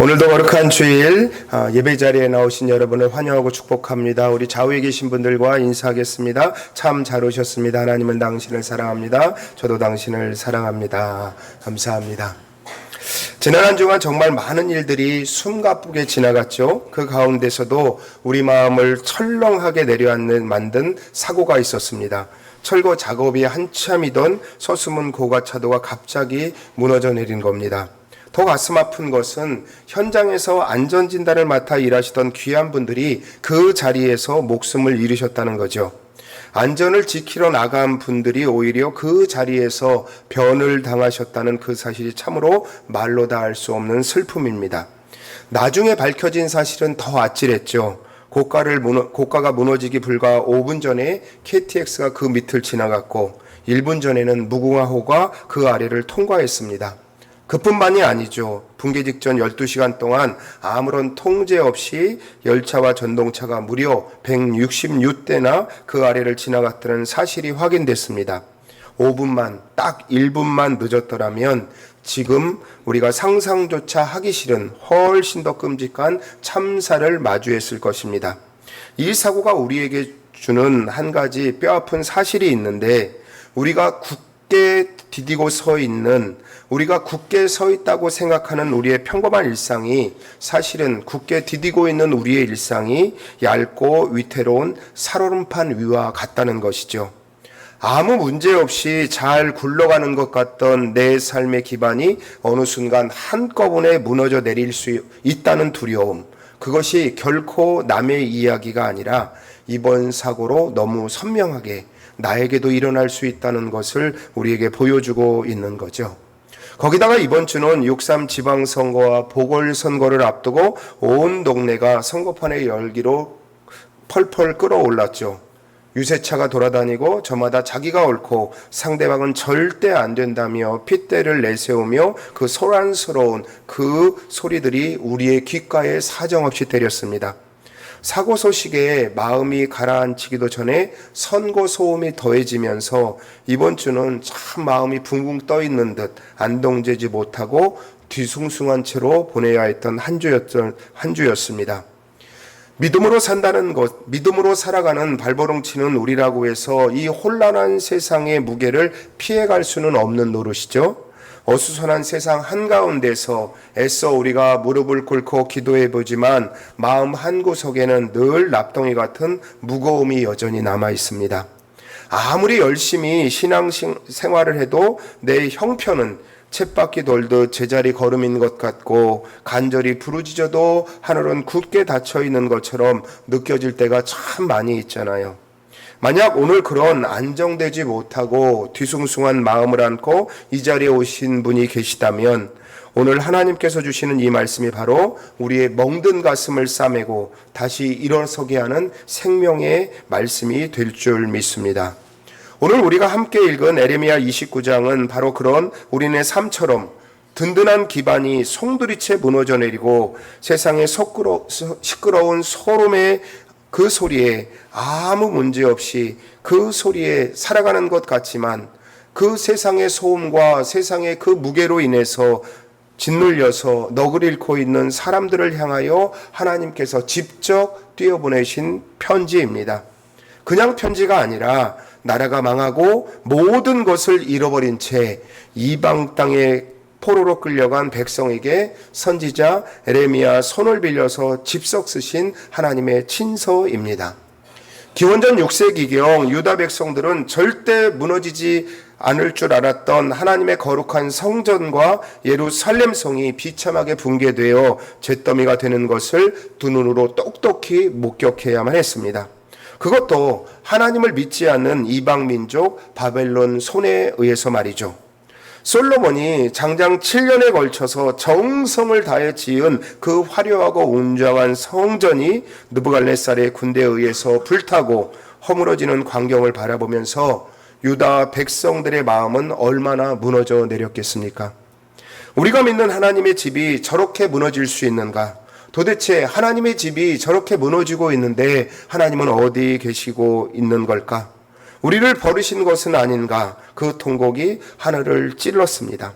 오늘도 거룩한 주일 예배 자리에 나오신 여러분을 환영하고 축복합니다. 우리 좌우에 계신 분들과 인사하겠습니다. 참 잘 오셨습니다. 하나님은 당신을 사랑합니다. 저도 당신을 사랑합니다. 감사합니다. 지난 한 주간 정말 많은 일들이 숨가쁘게 지나갔죠. 그 가운데서도 우리 마음을 철렁하게 만든 사고가 있었습니다. 철거 작업이 한참이던 서수문 고가차도가 갑자기 무너져 내린 겁니다. 더 가슴 아픈 것은 현장에서 안전진단을 맡아 일하시던 귀한 분들이 그 자리에서 목숨을 잃으셨다는 거죠. 안전을 지키러 나간 분들이 오히려 그 자리에서 변을 당하셨다는 그 사실이 참으로 말로 다 할 수 없는 슬픔입니다. 나중에 밝혀진 사실은 더 아찔했죠. 고가가 무너지기 불과 5분 전에 KTX가 그 밑을 지나갔고 1분 전에는 무궁화호가 그 아래를 통과했습니다. 그뿐만이 아니죠. 붕괴 직전 12시간 동안 아무런 통제 없이 열차와 전동차가 무려 166대나 그 아래를 지나갔다는 사실이 확인됐습니다. 5분만, 딱 1분만 늦었더라면 지금 우리가 상상조차 하기 싫은 훨씬 더 끔찍한 참사를 마주했을 것입니다. 이 사고가 우리에게 주는 한 가지 뼈아픈 사실이 있는데, 우리가 굳게 서 있다고 생각하는 우리의 평범한 일상이 사실은 굳게 디디고 있는 우리의 일상이 얇고 위태로운 살얼음판 위와 같다는 것이죠. 아무 문제 없이 잘 굴러가는 것 같던 내 삶의 기반이 어느 순간 한꺼번에 무너져 내릴 수 있다는 두려움, 그것이 결코 남의 이야기가 아니라 이번 사고로 너무 선명하게 나에게도 일어날 수 있다는 것을 우리에게 보여주고 있는 거죠. 거기다가 이번 주는 6.3 지방선거와 보궐선거를 앞두고 온 동네가 선거판의 열기로 펄펄 끓어올랐죠. 유세차가 돌아다니고 저마다 자기가 옳고 상대방은 절대 안 된다며 핏대를 내세우며 그 소란스러운 그 소리들이 우리의 귓가에 사정없이 때렸습니다. 사고 소식에 마음이 가라앉히기도 전에 선거 소음이 더해지면서 이번 주는 참 마음이 붕붕 떠 있는 듯 안동되지 못하고 뒤숭숭한 채로 보내야 했던 한 주였습니다. 믿음으로 산다는 것, 믿음으로 살아가는 발버둥치는 우리라고 해서 이 혼란한 세상의 무게를 피해갈 수는 없는 노릇이죠. 어수선한 세상 한가운데서 애써 우리가 무릎을 꿇고 기도해 보지만 마음 한구석에는 늘 납덩이 같은 무거움이 여전히 남아 있습니다. 아무리 열심히 신앙생활을 해도 내 형편은 쳇바퀴 돌듯 제자리 걸음인 것 같고 간절히 부르짖어도 하늘은 굳게 닫혀 있는 것처럼 느껴질 때가 참 많이 있잖아요. 만약 오늘 그런 안정되지 못하고 뒤숭숭한 마음을 안고 이 자리에 오신 분이 계시다면 오늘 하나님께서 주시는 이 말씀이 바로 우리의 멍든 가슴을 싸매고 다시 일어서게 하는 생명의 말씀이 될 줄 믿습니다. 오늘 우리가 함께 읽은 에레미야 29장은 바로 그런 우리네 삶처럼 든든한 기반이 송두리째 무너져 내리고 세상의 시끄러운 소름의 그 소리에 아무 문제 없이 그 소리에 살아가는 것 같지만 그 세상의 소음과 세상의 그 무게로 인해서 짓눌려서 넋을 잃고 있는 사람들을 향하여 하나님께서 직접 띄워보내신 편지입니다. 그냥 편지가 아니라 나라가 망하고 모든 것을 잃어버린 채 이방 땅에 포로로 끌려간 백성에게 선지자 에레미야 손을 빌려서 집석 쓰신 하나님의 친서입니다. 기원전 6세기경 유다 백성들은 절대 무너지지 않을 줄 알았던 하나님의 거룩한 성전과 예루살렘 성이 비참하게 붕괴되어 잿더미가 되는 것을 두 눈으로 똑똑히 목격해야만 했습니다. 그것도 하나님을 믿지 않는 이방 민족 바벨론 손에 의해서 말이죠. 솔로몬이 장장 7년에 걸쳐서 정성을 다해 지은 그 화려하고 웅장한 성전이 느부갓네살의 군대에 의해서 불타고 허물어지는 광경을 바라보면서 유다 백성들의 마음은 얼마나 무너져 내렸겠습니까? 우리가 믿는 하나님의 집이 저렇게 무너질 수 있는가? 도대체 하나님의 집이 저렇게 무너지고 있는데 하나님은 어디 계시고 있는 걸까? 우리를 버리신 것은 아닌가? 그 통곡이 하늘을 찔렀습니다.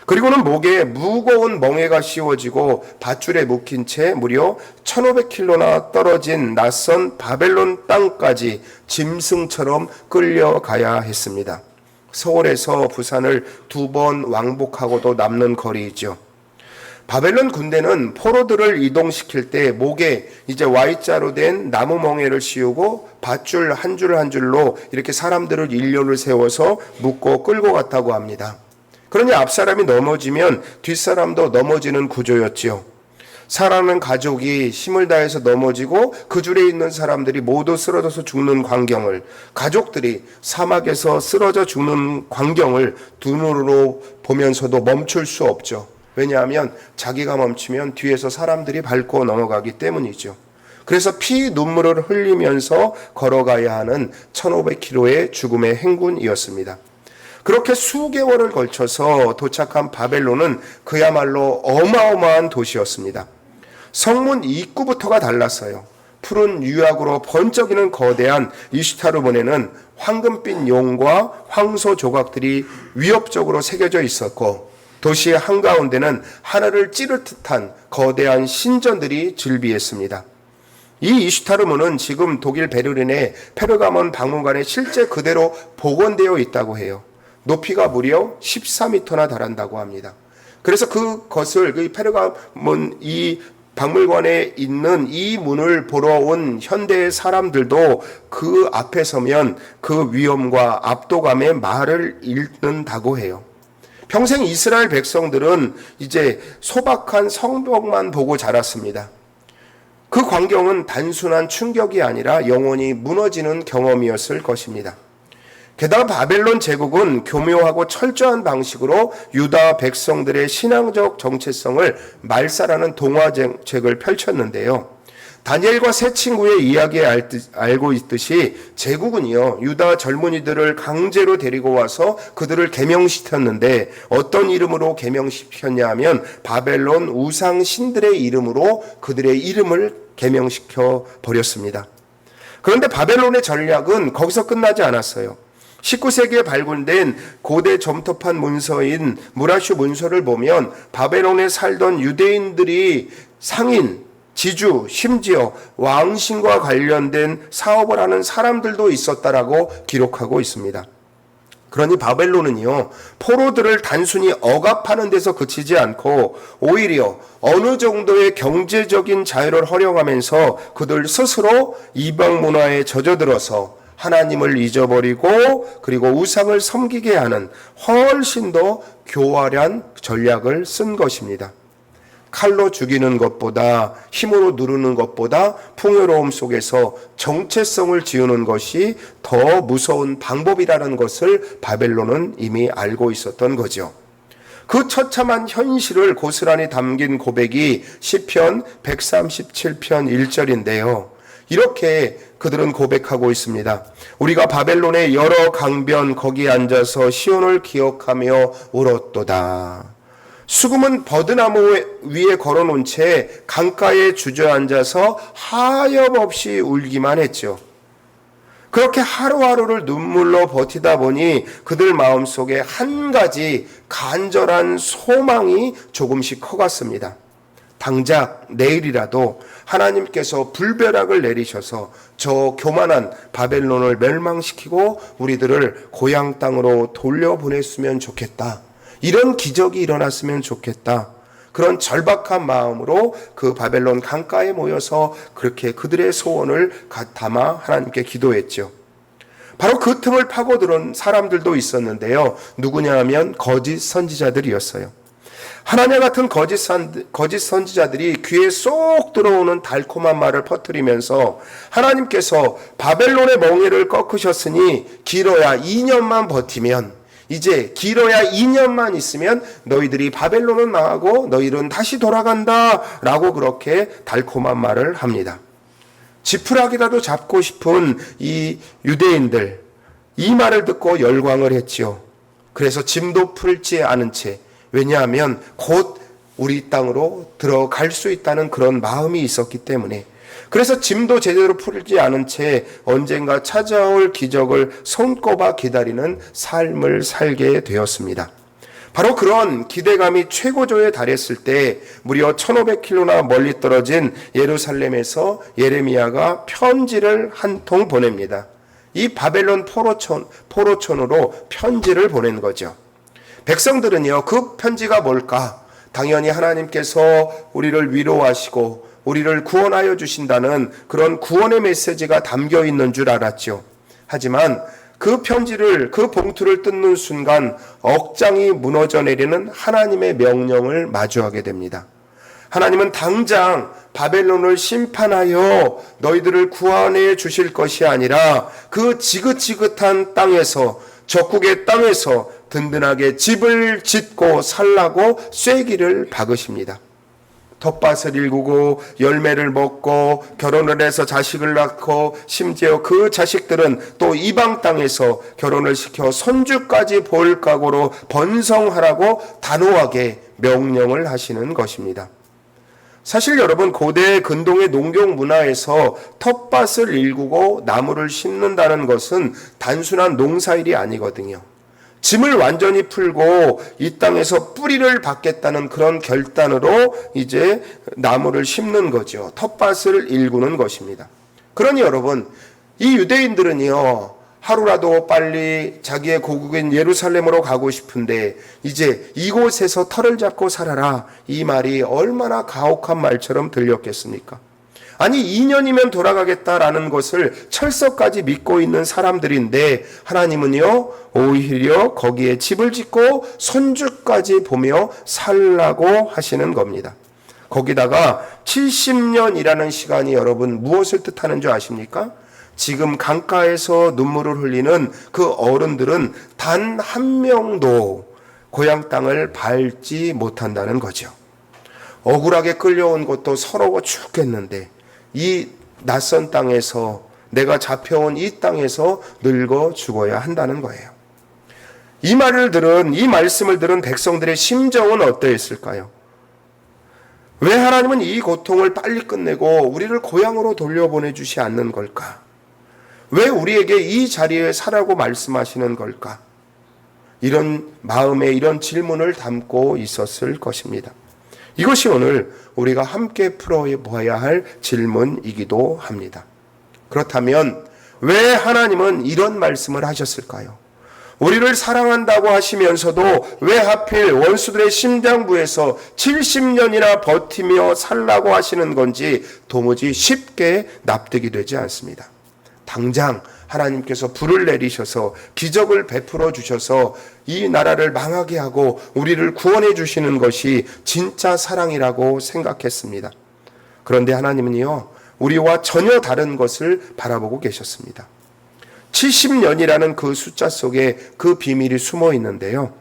그리고는 목에 무거운 멍에가 씌워지고 밧줄에 묶인 채 무려 1500킬로나 떨어진 낯선 바벨론 땅까지 짐승처럼 끌려가야 했습니다. 서울에서 부산을 2번 왕복하고도 남는 거리이죠. 바벨론 군대는 포로들을 이동시킬 때 목에 이제 Y자로 된 나무 멍에를 씌우고 밧줄 한 줄 한 줄로 이렇게 사람들을 일렬을 세워서 묶고 끌고 갔다고 합니다. 그러니 앞사람이 넘어지면 뒷사람도 넘어지는 구조였지요. 사랑하는 가족이 힘을 다해서 넘어지고 그 줄에 있는 사람들이 모두 쓰러져서 죽는 광경을, 가족들이 사막에서 쓰러져 죽는 광경을 두 눈으로 보면서도 멈출 수 없죠. 왜냐하면 자기가 멈추면 뒤에서 사람들이 밟고 넘어가기 때문이죠. 그래서 피 눈물을 흘리면서 걸어가야 하는 1500km의 죽음의 행군이었습니다. 그렇게 수개월을 걸쳐서 도착한 바벨론은 그야말로 어마어마한 도시였습니다. 성문 입구부터가 달랐어요. 푸른 유약으로 번쩍이는 거대한 이슈타르문에는 황금빛 용과 황소 조각들이 위협적으로 새겨져 있었고, 도시의 한가운데는 하늘을 찌를 듯한 거대한 신전들이 즐비했습니다. 이 이슈타르문은 지금 독일 베를린의 페르가몬 박물관에 실제 그대로 복원되어 있다고 해요. 높이가 무려 14m나 달한다고 합니다. 그래서 그것을 그 페르가몬 이 박물관에 있는 이 문을 보러 온 현대의 사람들도 그 앞에 서면 그 위엄과 압도감에 말을 잃는다고 해요. 평생 이스라엘 백성들은 이제 소박한 성벽만 보고 자랐습니다. 그 광경은 단순한 충격이 아니라 영원히 무너지는 경험이었을 것입니다. 게다가 바벨론 제국은 교묘하고 철저한 방식으로 유다 백성들의 신앙적 정체성을 말살하는 동화책을 펼쳤는데요. 다니엘과 세 친구의 이야기에 알고 있듯이 제국은요, 유다 젊은이들을 강제로 데리고 와서 그들을 계명시켰는데 어떤 이름으로 계명시켰냐 하면 바벨론 우상 신들의 이름으로 그들의 이름을 계명시켜 버렸습니다. 그런데 바벨론의 전략은 거기서 끝나지 않았어요. 19세기에 발굴된 고대 점토판 문서인 무라슈 문서를 보면 바벨론에 살던 유대인들이 상인, 지주, 심지어 왕신과 관련된 사업을 하는 사람들도 있었다라고 기록하고 있습니다. 그러니 바벨론은요, 포로들을 단순히 억압하는 데서 그치지 않고 오히려 어느 정도의 경제적인 자유를 허용하면서 그들 스스로 이방 문화에 젖어들어서 하나님을 잊어버리고 그리고 우상을 섬기게 하는 훨씬 더 교활한 전략을 쓴 것입니다. 칼로 죽이는 것보다, 힘으로 누르는 것보다 풍요로움 속에서 정체성을 지우는 것이 더 무서운 방법이라는 것을 바벨론은 이미 알고 있었던 거죠. 그 처참한 현실을 고스란히 담긴 고백이 시편 137편 1절인데요. 이렇게 그들은 고백하고 있습니다. 우리가 바벨론의 여러 강변 거기에 앉아서 시온을 기억하며 울었도다. 수금은 버드나무 위에 걸어놓은 채 강가에 주저앉아서 하염없이 울기만 했죠. 그렇게 하루하루를 눈물로 버티다 보니 그들 마음속에 한 가지 간절한 소망이 조금씩 커갔습니다. 당장 내일이라도 하나님께서 불벼락을 내리셔서 저 교만한 바벨론을 멸망시키고 우리들을 고향 땅으로 돌려보냈으면 좋겠다. 이런 기적이 일어났으면 좋겠다. 그런 절박한 마음으로 그 바벨론 강가에 모여서 그렇게 그들의 소원을 담아 하나님께 기도했죠. 바로 그 틈을 파고들은 사람들도 있었는데요. 누구냐 하면 거짓 선지자들이었어요. 하나님 같은 거짓 선지자들이 귀에 쏙 들어오는 달콤한 말을 퍼뜨리면서 하나님께서 바벨론의 멍에를 꺾으셨으니 길어야 2년만 버티면, 이제 길어야 2년만 있으면 너희들이 바벨론은 망하고 너희들은 다시 돌아간다 라고 그렇게 달콤한 말을 합니다. 지푸라기라도 잡고 싶은 이 유대인들, 이 말을 듣고 열광을 했지요. 그래서 짐도 풀지 않은 채, 왜냐하면 곧 우리 땅으로 들어갈 수 있다는 그런 마음이 있었기 때문에, 그래서 짐도 제대로 풀지 않은 채 언젠가 찾아올 기적을 손꼽아 기다리는 삶을 살게 되었습니다. 바로 그런 기대감이 최고조에 달했을 때 무려 1500km나 멀리 떨어진 예루살렘에서 예레미야가 편지를 한 통 보냅니다. 이 바벨론 포로촌으로 편지를 보낸 거죠. 백성들은요, 그 편지가 뭘까? 당연히 하나님께서 우리를 위로하시고 우리를 구원하여 주신다는 그런 구원의 메시지가 담겨 있는 줄 알았죠. 하지만 그 편지를, 그 봉투를 뜯는 순간 억장이 무너져 내리는 하나님의 명령을 마주하게 됩니다. 하나님은 당장 바벨론을 심판하여 너희들을 구원해 주실 것이 아니라 그 지긋지긋한 땅에서, 적국의 땅에서 든든하게 집을 짓고 살라고 쐐기를 박으십니다. 텃밭을 일구고 열매를 먹고 결혼을 해서 자식을 낳고 심지어 그 자식들은 또 이방 땅에서 결혼을 시켜 손주까지 볼 각오로 번성하라고 단호하게 명령을 하시는 것입니다. 사실 여러분, 고대 근동의 농경 문화에서 텃밭을 일구고 나무를 심는다는 것은 단순한 농사일이 아니거든요. 짐을 완전히 풀고 이 땅에서 뿌리를 받겠다는 그런 결단으로 이제 나무를 심는 거죠. 텃밭을 일구는 것입니다. 그러니 여러분, 이 유대인들은요, 하루라도 빨리 자기의 고국인 예루살렘으로 가고 싶은데 이제 이곳에서 터를 잡고 살아라, 이 말이 얼마나 가혹한 말처럼 들렸겠습니까? 아니, 2년이면 돌아가겠다라는 것을 철석까지 믿고 있는 사람들인데 하나님은요, 오히려 거기에 집을 짓고 손주까지 보며 살라고 하시는 겁니다. 거기다가 70년이라는 시간이 여러분 무엇을 뜻하는 줄 아십니까? 지금 강가에서 눈물을 흘리는 그 어른들은 단 한 명도 고향 땅을 밟지 못한다는 거죠. 억울하게 끌려온 것도 서러워 죽겠는데 이 낯선 땅에서, 내가 잡혀온 이 땅에서 늙어 죽어야 한다는 거예요. 이 말씀을 들은 백성들의 심정은 어떠했을까요? 왜 하나님은 이 고통을 빨리 끝내고 우리를 고향으로 돌려보내주지 않는 걸까? 왜 우리에게 이 자리에 사라고 말씀하시는 걸까? 이런 마음에 이런 질문을 담고 있었을 것입니다. 이것이 오늘 우리가 함께 풀어봐야 할 질문이기도 합니다. 그렇다면 왜 하나님은 이런 말씀을 하셨을까요? 우리를 사랑한다고 하시면서도 왜 하필 원수들의 심장부에서 70년이나 버티며 살라고 하시는 건지 도무지 쉽게 납득이 되지 않습니다. 당장 하나님께서 불을 내리셔서 기적을 베풀어 주셔서 이 나라를 망하게 하고 우리를 구원해 주시는 것이 진짜 사랑이라고 생각했습니다. 그런데 하나님은요, 우리와 전혀 다른 것을 바라보고 계셨습니다. 70년이라는 그 숫자 속에 그 비밀이 숨어 있는데요.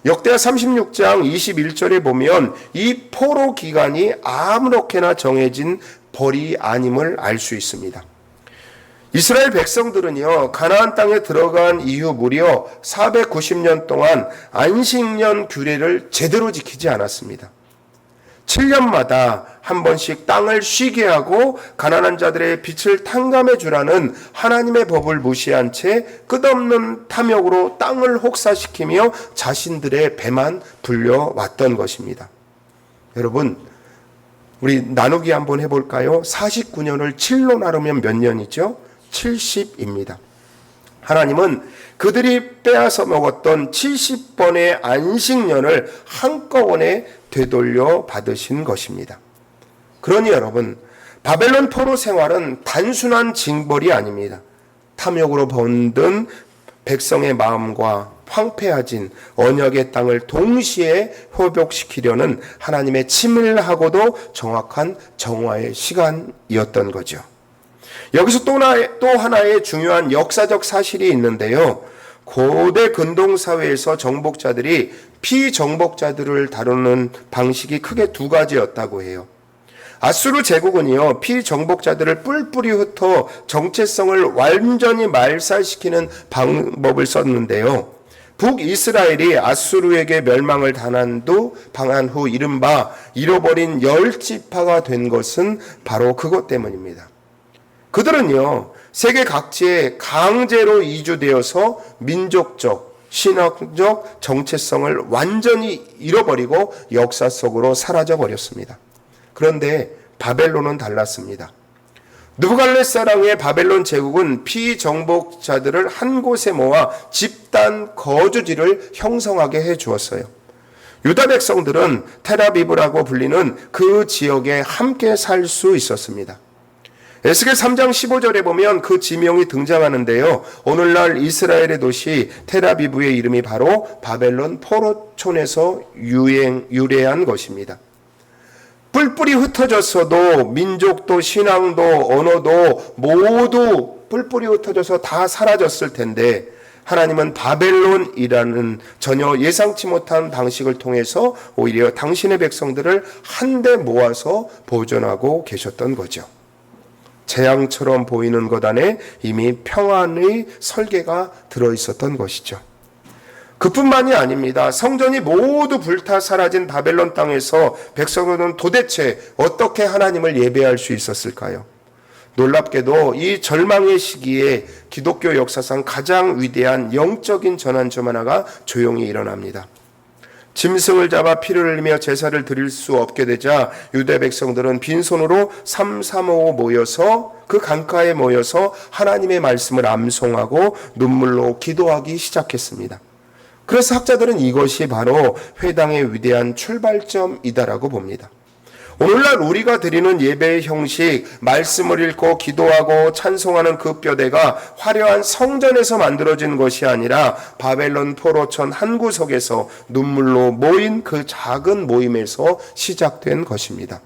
역대하 36장 21절에 보면 이 포로 기간이 아무렇게나 정해진 벌이 아님을 알 수 있습니다. 이스라엘 백성들은요, 가나안 땅에 들어간 이후 무려 490년 동안 안식년 규례를 제대로 지키지 않았습니다. 7년마다 한 번씩 땅을 쉬게 하고 가난한 자들의 빛을 탕감해 주라는 하나님의 법을 무시한 채 끝없는 탐욕으로 땅을 혹사시키며 자신들의 배만 불려왔던 것입니다. 여러분, 우리 나누기 한번 해볼까요? 49년을 7로 나누면 몇 년이죠? 70입니다. 하나님은 그들이 빼앗아 먹었던 70번의 안식년을 한꺼번에 되돌려 받으신 것입니다. 그러니 여러분, 바벨론 포로 생활은 단순한 징벌이 아닙니다. 탐욕으로 번든 백성의 마음과 황폐해진 언약의 땅을 동시에 회복시키려는 하나님의 치밀하고도 정확한 정화의 시간이었던 거죠. 여기서 또 하나의 중요한 역사적 사실이 있는데요. 고대 근동사회에서 정복자들이 피정복자들을 다루는 방식이 크게 두 가지였다고 해요. 아수르 제국은요, 피정복자들을 뿔뿔이 흩어 정체성을 완전히 말살시키는 방법을 썼는데요. 북이스라엘이 아수르에게 멸망을 당한 후 이른바 잃어버린 10지파가 된 것은 바로 그것 때문입니다. 그들은요, 세계 각지에 강제로 이주되어서 민족적, 신학적 정체성을 완전히 잃어버리고 역사 속으로 사라져 버렸습니다. 그런데 바벨론은 달랐습니다. 느부갓네살왕의 바벨론 제국은 피정복자들을 한 곳에 모아 집단 거주지를 형성하게 해 주었어요. 유다 백성들은 텔아비브라고 불리는 그 지역에 함께 살 수 있었습니다. 에스겔 3장 15절에 보면 그 지명이 등장하는데요. 오늘날 이스라엘의 도시 텔아비브의 이름이 바로 바벨론 포로촌에서 유래한 것입니다. 뿔뿔이 흩어졌어도 민족도 신앙도 언어도 모두 뿔뿔이 흩어져서 다 사라졌을 텐데 하나님은 바벨론이라는 전혀 예상치 못한 방식을 통해서 오히려 당신의 백성들을 한데 모아서 보존하고 계셨던 거죠. 재앙처럼 보이는 것 안에 이미 평안의 설계가 들어있었던 것이죠. 그뿐만이 아닙니다. 성전이 모두 불타 사라진 바벨론 땅에서 백성들은 도대체 어떻게 하나님을 예배할 수 있었을까요? 놀랍게도 이 절망의 시기에 기독교 역사상 가장 위대한 영적인 전환 중 하나가 조용히 일어납니다. 짐승을 잡아 피를 흘리며 제사를 드릴 수 없게 되자 유대 백성들은 빈손으로 삼삼오오 모여서 그 강가에 모여서 하나님의 말씀을 암송하고 눈물로 기도하기 시작했습니다. 그래서 학자들은 이것이 바로 회당의 위대한 출발점이다라고 봅니다. 오늘날 우리가 드리는 예배의 형식, 말씀을 읽고 기도하고 찬송하는 그 뼈대가 화려한 성전에서 만들어진 것이 아니라 바벨론 포로촌 한 구석에서 눈물로 모인 그 작은 모임에서 시작된 것입니다.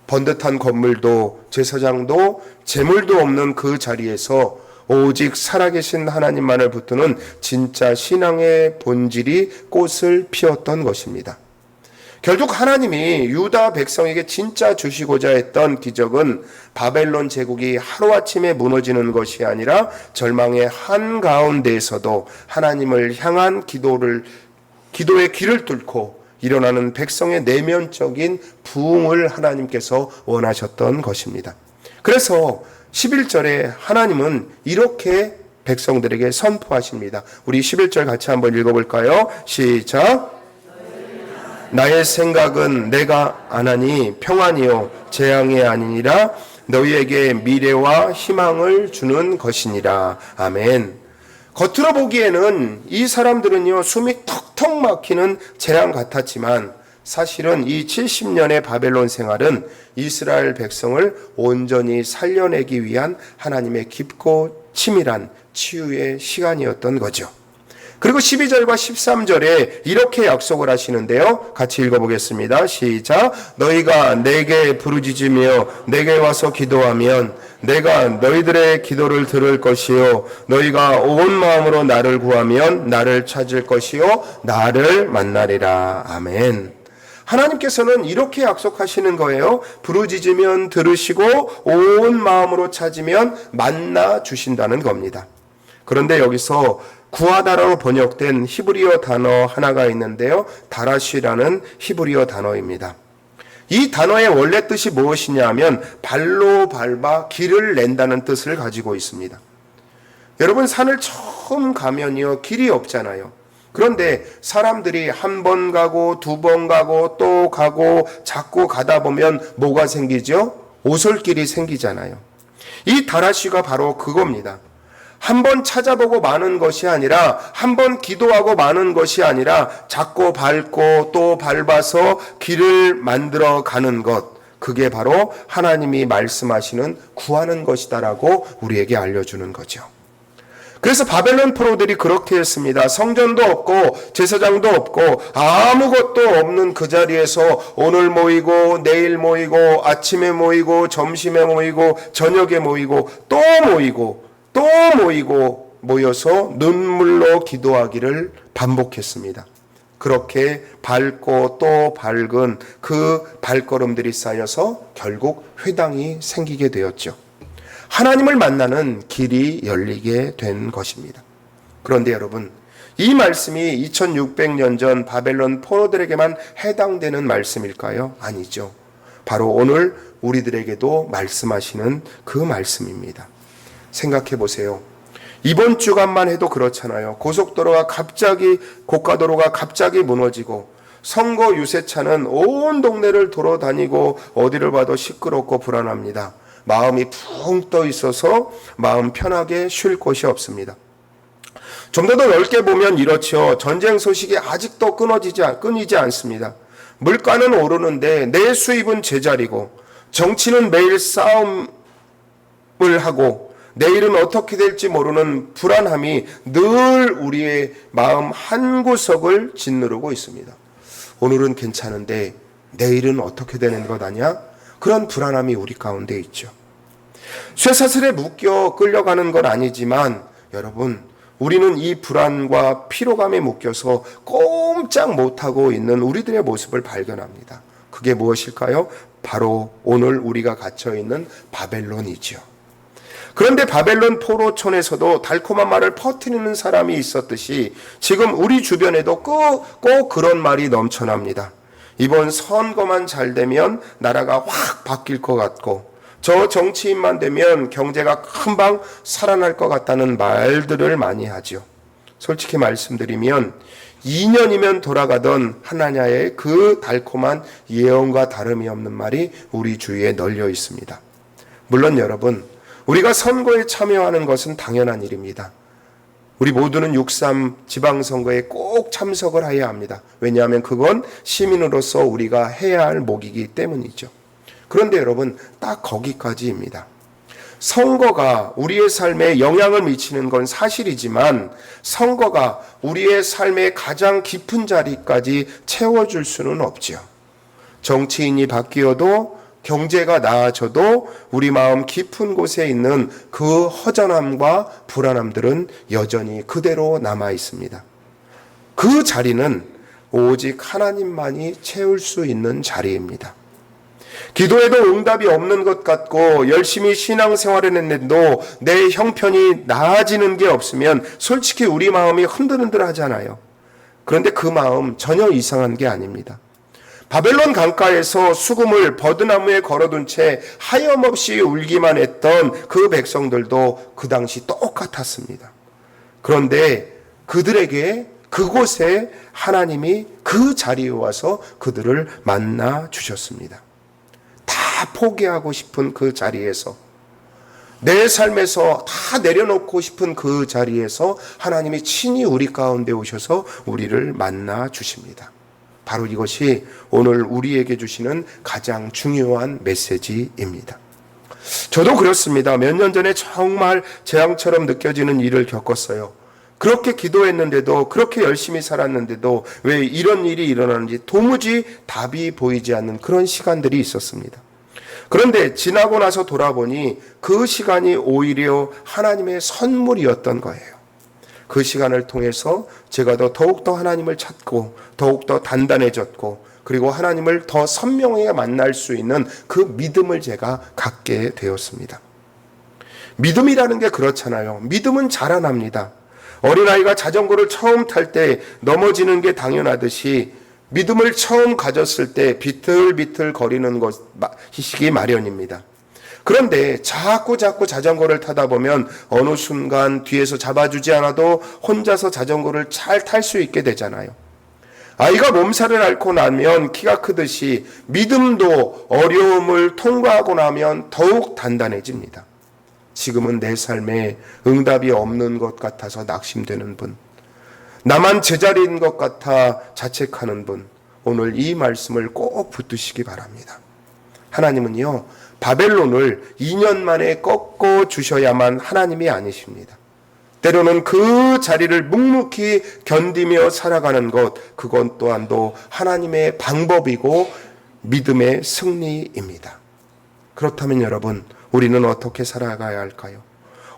번듯한 건물도 제사장도 재물도 없는 그 자리에서 오직 살아계신 하나님만을 붙드는 진짜 신앙의 본질이 꽃을 피웠던 것입니다. 결국 하나님이 유다 백성에게 진짜 주시고자 했던 기적은 바벨론 제국이 하루아침에 무너지는 것이 아니라 절망의 한가운데에서도 하나님을 향한 기도의 길을 뚫고 일어나는 백성의 내면적인 부흥을 하나님께서 원하셨던 것입니다. 그래서 11절에 하나님은 이렇게 백성들에게 선포하십니다. 우리 11절 같이 한번 읽어볼까요? 시작. 나의 생각은 내가 안하니 평안이요 재앙이 아니니라 너희에게 미래와 희망을 주는 것이니라. 아멘. 겉으로 보기에는 이 사람들은요 숨이 턱턱 막히는 재앙 같았지만 사실은 이 70년의 바벨론 생활은 이스라엘 백성을 온전히 살려내기 위한 하나님의 깊고 치밀한 치유의 시간이었던 거죠. 그리고 12절과 13절에 이렇게 약속을 하시는데요. 같이 읽어보겠습니다. 시작. 너희가 내게 부르짖으며 내게 와서 기도하면 내가 너희들의 기도를 들을 것이요 너희가 온 마음으로 나를 구하면 나를 찾을 것이요 나를 만나리라. 아멘. 하나님께서는 이렇게 약속하시는 거예요. 부르짖으면 들으시고 온 마음으로 찾으면 만나 주신다는 겁니다. 그런데 여기서 구하다라고 번역된 히브리어 단어 하나가 있는데요. 다라시라는 히브리어 단어입니다. 이 단어의 원래 뜻이 무엇이냐 하면 발로 밟아 길을 낸다는 뜻을 가지고 있습니다. 여러분 산을 처음 가면요 길이 없잖아요. 그런데 사람들이 한 번 가고 두 번 가고 또 가고 자꾸 가다 보면 뭐가 생기죠? 오솔길이 생기잖아요. 이 다라시가 바로 그겁니다. 한 번 찾아보고 마는 것이 아니라 한 번 기도하고 마는 것이 아니라 자꾸 밟고 또 밟아서 길을 만들어 가는 것, 그게 바로 하나님이 말씀하시는 구하는 것이다라고 우리에게 알려주는 거죠. 그래서 바벨론 포로들이 그렇게 했습니다. 성전도 없고 제사장도 없고 아무것도 없는 그 자리에서 오늘 모이고 내일 모이고 아침에 모이고 점심에 모이고 저녁에 모이고 또 모이고 또 모이고 모여서 눈물로 기도하기를 반복했습니다. 그렇게 밟고 또 밟은 그 발걸음들이 쌓여서 결국 회당이 생기게 되었죠. 하나님을 만나는 길이 열리게 된 것입니다. 그런데 여러분, 이 말씀이 2600년 전 바벨론 포로들에게만 해당되는 말씀일까요? 아니죠. 바로 오늘 우리들에게도 말씀하시는 그 말씀입니다. 생각해 보세요. 이번 주간만 해도 그렇잖아요. 고속도로가 갑자기, 고가도로가 갑자기 무너지고 선거 유세차는 온 동네를 돌아다니고 어디를 봐도 시끄럽고 불안합니다. 마음이 붕 떠 있어서 마음 편하게 쉴 곳이 없습니다. 좀 더 넓게 보면 이렇죠. 전쟁 소식이 아직도 끊이지 않습니다. 물가는 오르는데 내 수입은 제자리고, 정치는 매일 싸움을 하고 내일은 어떻게 될지 모르는 불안함이 늘 우리의 마음 한구석을 짓누르고 있습니다. 오늘은 괜찮은데 내일은 어떻게 되는 것 아니야? 그런 불안함이 우리 가운데 있죠. 쇠사슬에 묶여 끌려가는 건 아니지만 여러분, 우리는 이 불안과 피로감에 묶여서 꼼짝 못하고 있는 우리들의 모습을 발견합니다. 그게 무엇일까요? 바로 오늘 우리가 갇혀있는 바벨론이죠. 그런데 바벨론 포로촌에서도 달콤한 말을 퍼뜨리는 사람이 있었듯이 지금 우리 주변에도 꼭 그런 말이 넘쳐납니다. 이번 선거만 잘 되면 나라가 확 바뀔 것 같고, 저 정치인만 되면 경제가 금방 살아날 것 같다는 말들을 많이 하죠. 솔직히 말씀드리면 2년이면 돌아가던 하나냐의 그 달콤한 예언과 다름이 없는 말이 우리 주위에 널려 있습니다. 물론 여러분, 우리가 선거에 참여하는 것은 당연한 일입니다. 우리 모두는 6.3 지방선거에 꼭 참석을 해야 합니다. 왜냐하면 그건 시민으로서 우리가 해야 할 목이기 때문이죠. 그런데 여러분, 딱 거기까지입니다. 선거가 우리의 삶에 영향을 미치는 건 사실이지만 선거가 우리의 삶의 가장 깊은 자리까지 채워줄 수는 없죠. 정치인이 바뀌어도, 경제가 나아져도 우리 마음 깊은 곳에 있는 그 허전함과 불안함들은 여전히 그대로 남아 있습니다. 그 자리는 오직 하나님만이 채울 수 있는 자리입니다. 기도해도 응답이 없는 것 같고 열심히 신앙생활을 했는데도 내 형편이 나아지는 게 없으면 솔직히 우리 마음이 흔들흔들 하잖아요. 그런데 그 마음 전혀 이상한 게 아닙니다. 바벨론 강가에서 수금을 버드나무에 걸어둔 채 하염없이 울기만 했던 그 백성들도 그 당시 똑같았습니다. 그런데 그들에게 그곳에 하나님이 그 자리에 와서 그들을 만나 주셨습니다. 다 포기하고 싶은 그 자리에서, 내 삶에서 다 내려놓고 싶은 그 자리에서 하나님이 친히 우리 가운데 오셔서 우리를 만나 주십니다. 바로 이것이 오늘 우리에게 주시는 가장 중요한 메시지입니다. 저도 그렇습니다. 몇 년 전에 정말 재앙처럼 느껴지는 일을 겪었어요. 그렇게 기도했는데도, 그렇게 열심히 살았는데도 왜 이런 일이 일어나는지 도무지 답이 보이지 않는 그런 시간들이 있었습니다. 그런데 지나고 나서 돌아보니 그 시간이 오히려 하나님의 선물이었던 거예요. 그 시간을 통해서 제가 더욱더 하나님을 찾고 더욱더 단단해졌고, 그리고 하나님을 더 선명하게 만날 수 있는 그 믿음을 제가 갖게 되었습니다. 믿음이라는 게 그렇잖아요. 믿음은 자라납니다. 어린아이가 자전거를 처음 탈 때 넘어지는 게 당연하듯이 믿음을 처음 가졌을 때 비틀비틀 거리는 것이기 마련입니다. 그런데 자꾸 자전거를 타다 보면 어느 순간 뒤에서 잡아주지 않아도 혼자서 자전거를 잘 탈 수 있게 되잖아요. 아이가 몸살을 앓고 나면 키가 크듯이 믿음도 어려움을 통과하고 나면 더욱 단단해집니다. 지금은 내 삶에 응답이 없는 것 같아서 낙심되는 분, 나만 제자리인 것 같아 자책하는 분, 오늘 이 말씀을 꼭 붙드시기 바랍니다. 하나님은요, 바벨론을 2년 만에 꺾어 주셔야만 하나님이 아니십니다. 때로는 그 자리를 묵묵히 견디며 살아가는 것, 그건 또한도 하나님의 방법이고 믿음의 승리입니다. 그렇다면 여러분, 우리는 어떻게 살아가야 할까요?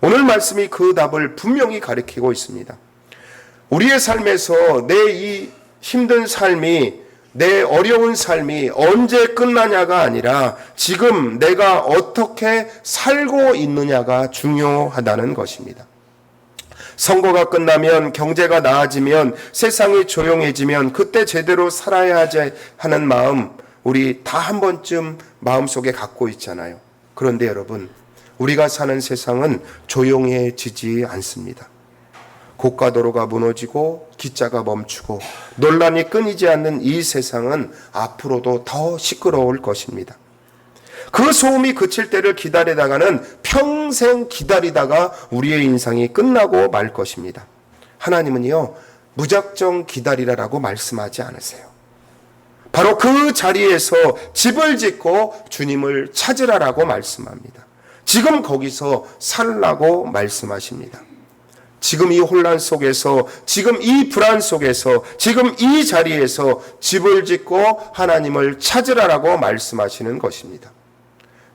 오늘 말씀이 그 답을 분명히 가리키고 있습니다. 우리의 삶에서 내 이 힘든 삶이, 내 어려운 삶이 언제 끝나냐가 아니라 지금 내가 어떻게 살고 있느냐가 중요하다는 것입니다. 선거가 끝나면, 경제가 나아지면, 세상이 조용해지면 그때 제대로 살아야 하는 마음, 우리 다 한 번쯤 마음속에 갖고 있잖아요. 그런데 여러분, 우리가 사는 세상은 조용해지지 않습니다. 고가도로가 무너지고 기차가 멈추고 논란이 끊이지 않는 이 세상은 앞으로도 더 시끄러울 것입니다. 그 소음이 그칠 때를 기다리다가는 평생 기다리다가 우리의 인생이 끝나고 말 것입니다. 하나님은요, 무작정 기다리라라고 말씀하지 않으세요. 바로 그 자리에서 집을 짓고 주님을 찾으라라고 말씀합니다. 지금 거기서 살라고 말씀하십니다. 지금 이 혼란 속에서, 지금 이 불안 속에서, 지금 이 자리에서 집을 짓고 하나님을 찾으라라고 말씀하시는 것입니다.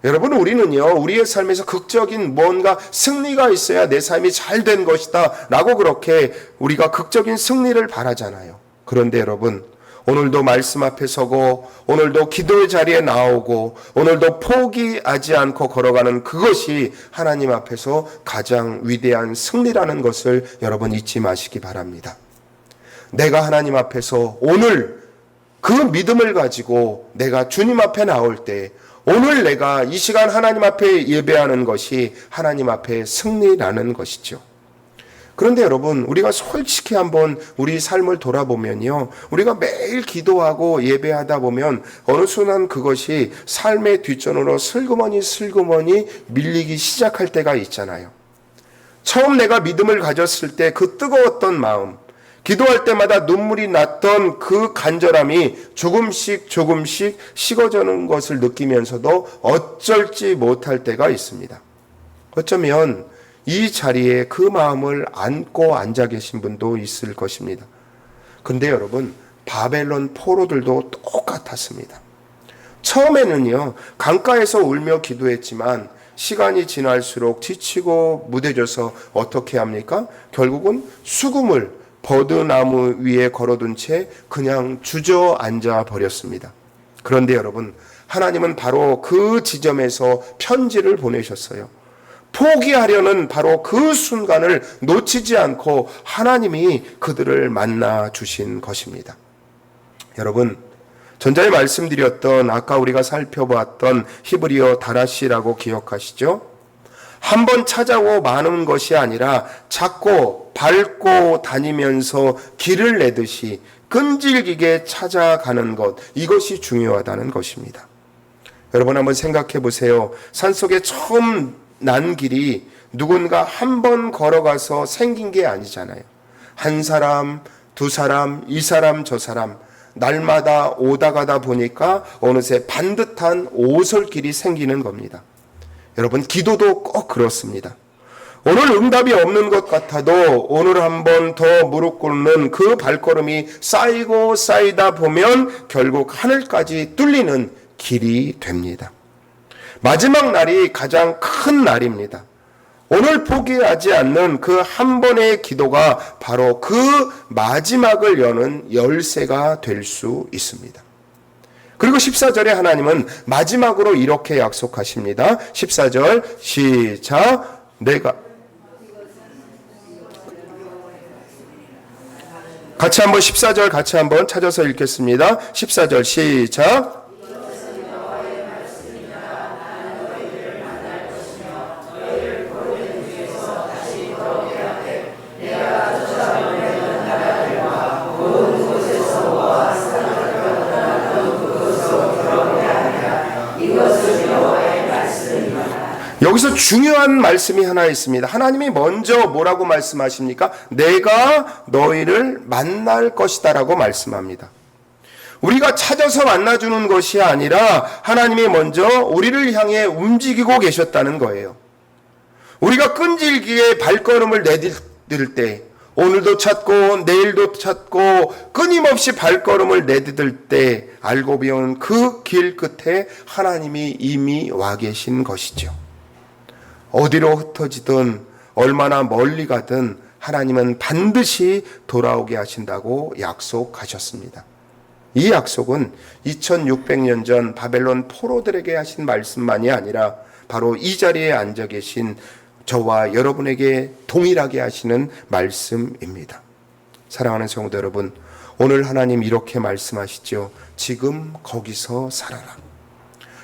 여러분, 우리는요, 우리의 삶에서 극적인 뭔가 승리가 있어야 내 삶이 잘 된 것이다 라고 그렇게 우리가 극적인 승리를 바라잖아요. 그런데 여러분, 오늘도 말씀 앞에 서고 오늘도 기도의 자리에 나오고 오늘도 포기하지 않고 걸어가는 그것이 하나님 앞에서 가장 위대한 승리라는 것을 여러분 잊지 마시기 바랍니다. 내가 하나님 앞에서 오늘 그 믿음을 가지고 내가 주님 앞에 나올 때, 오늘 내가 이 시간 하나님 앞에 예배하는 것이 하나님 앞에 승리라는 것이죠. 그런데 여러분, 우리가 솔직히 한번 우리 삶을 돌아보면요, 우리가 매일 기도하고 예배하다 보면 어느 순간 그것이 삶의 뒷전으로 슬그머니 밀리기 시작할 때가 있잖아요. 처음 내가 믿음을 가졌을 때 그 뜨거웠던 마음, 기도할 때마다 눈물이 났던 그 간절함이 조금씩 식어지는 것을 느끼면서도 어쩔지 못할 때가 있습니다. 어쩌면 이 자리에 그 마음을 안고 앉아 계신 분도 있을 것입니다. 근데 여러분, 바벨론 포로들도 똑같았습니다. 처음에는요, 강가에서 울며 기도했지만 시간이 지날수록 지치고 무뎌져서 어떻게 합니까? 결국은 수금을 버드나무 위에 걸어둔 채 그냥 주저앉아 버렸습니다. 그런데 여러분, 하나님은 바로 그 지점에서 편지를 보내셨어요. 포기하려는 바로 그 순간을 놓치지 않고 하나님이 그들을 만나 주신 것입니다. 여러분, 전자에 말씀드렸던 아까 우리가 살펴봤던 히브리어 다라시라고 기억하시죠? 한번 찾아오 마는 것이 아니라 찾고 밟고 다니면서 길을 내듯이 끈질기게 찾아가는 것, 이것이 중요하다는 것입니다. 여러분, 한번 생각해 보세요. 산속에 처음 난 길이 누군가 한 번 걸어가서 생긴 게 아니잖아요. 한 사람, 두 사람, 이 사람, 저 사람, 날마다 오다 가다 보니까 어느새 반듯한 오솔길이 생기는 겁니다. 여러분, 기도도 꼭 그렇습니다. 오늘 응답이 없는 것 같아도 오늘 한 번 더 무릎 꿇는 그 발걸음이 쌓이고 쌓이다 보면 결국 하늘까지 뚫리는 길이 됩니다. 마지막 날이 가장 큰 날입니다. 오늘 포기하지 않는 그 한 번의 기도가 바로 그 마지막을 여는 열쇠가 될 수 있습니다. 그리고 14절에 하나님은 마지막으로 이렇게 약속하십니다. 14절 시작. 내가 같이 한번 14절 같이 한번 찾아서 읽겠습니다. 14절 시작. 여기서 중요한 말씀이 하나 있습니다. 하나님이 먼저 뭐라고 말씀하십니까? 내가 너희를 만날 것이다 라고 말씀합니다. 우리가 찾아서 만나주는 것이 아니라 하나님이 먼저 우리를 향해 움직이고 계셨다는 거예요. 우리가 끈질기게 발걸음을 내디딜 때, 오늘도 찾고 내일도 찾고 끊임없이 발걸음을 내디딜 때 알고 보면 그 길 끝에 하나님이 이미 와 계신 것이죠. 어디로 흩어지든 얼마나 멀리 가든 하나님은 반드시 돌아오게 하신다고 약속하셨습니다. 이 약속은 2600년 전 바벨론 포로들에게 하신 말씀만이 아니라 바로 이 자리에 앉아 계신 저와 여러분에게 동일하게 하시는 말씀입니다. 사랑하는 성도 여러분, 오늘 하나님 이렇게 말씀하시죠. 지금 거기서 살아라.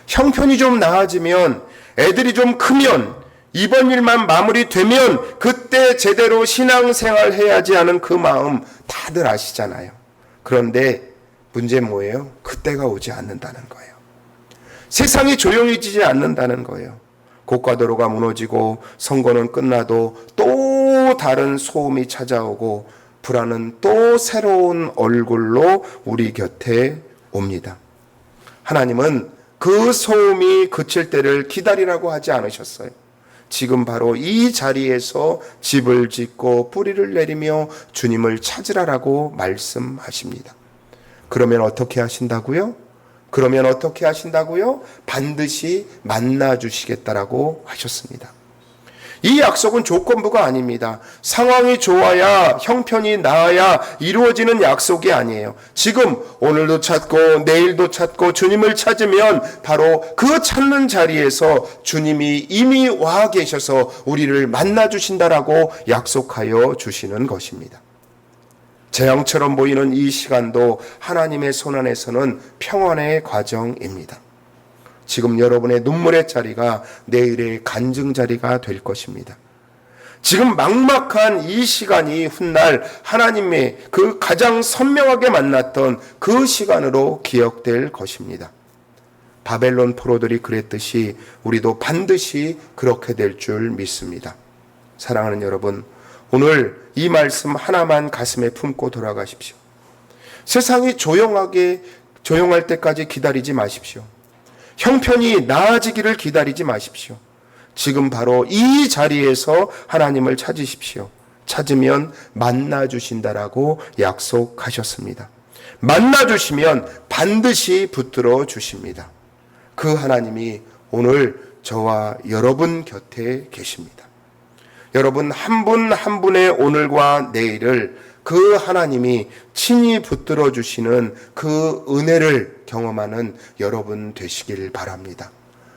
형편이 좀 나아지면, 애들이 좀 크면, 이번 일만 마무리되면 그때 제대로 신앙생활 해야지 하는 그 마음 다들 아시잖아요. 그런데 문제 뭐예요? 그때가 오지 않는다는 거예요. 세상이 조용해지지 않는다는 거예요. 고가도로가 무너지고 선거는 끝나도 또 다른 소음이 찾아오고 불안은 또 새로운 얼굴로 우리 곁에 옵니다. 하나님은 그 소음이 그칠 때를 기다리라고 하지 않으셨어요. 지금 바로 이 자리에서 집을 짓고 뿌리를 내리며 주님을 찾으라라고 말씀하십니다. 그러면 어떻게 하신다고요? 반드시 만나주시겠다라고 하셨습니다. 이 약속은 조건부가 아닙니다. 상황이 좋아야, 형편이 나아야 이루어지는 약속이 아니에요. 지금 오늘도 찾고 내일도 찾고 주님을 찾으면 바로 그 찾는 자리에서 주님이 이미 와 계셔서 우리를 만나주신다라고 약속하여 주시는 것입니다. 재앙처럼 보이는 이 시간도 하나님의 손안에서는 평안의 과정입니다. 지금 여러분의 눈물의 자리가 내일의 간증 자리가 될 것입니다. 지금 막막한 이 시간이 훗날 하나님의 그 가장 선명하게 만났던 그 시간으로 기억될 것입니다. 바벨론 포로들이 그랬듯이 우리도 반드시 그렇게 될 줄 믿습니다. 사랑하는 여러분, 오늘 이 말씀 하나만 가슴에 품고 돌아가십시오. 세상이 조용할 때까지 기다리지 마십시오. 형편이 나아지기를 기다리지 마십시오. 지금 바로 이 자리에서 하나님을 찾으십시오. 찾으면 만나주신다라고 약속하셨습니다. 만나주시면 반드시 붙들어 주십니다. 그 하나님이 오늘 저와 여러분 곁에 계십니다. 여러분 한 분 한 분의 오늘과 내일을 그 하나님이 친히 붙들어 주시는 그 은혜를 경험하는 여러분 되시길 바랍니다.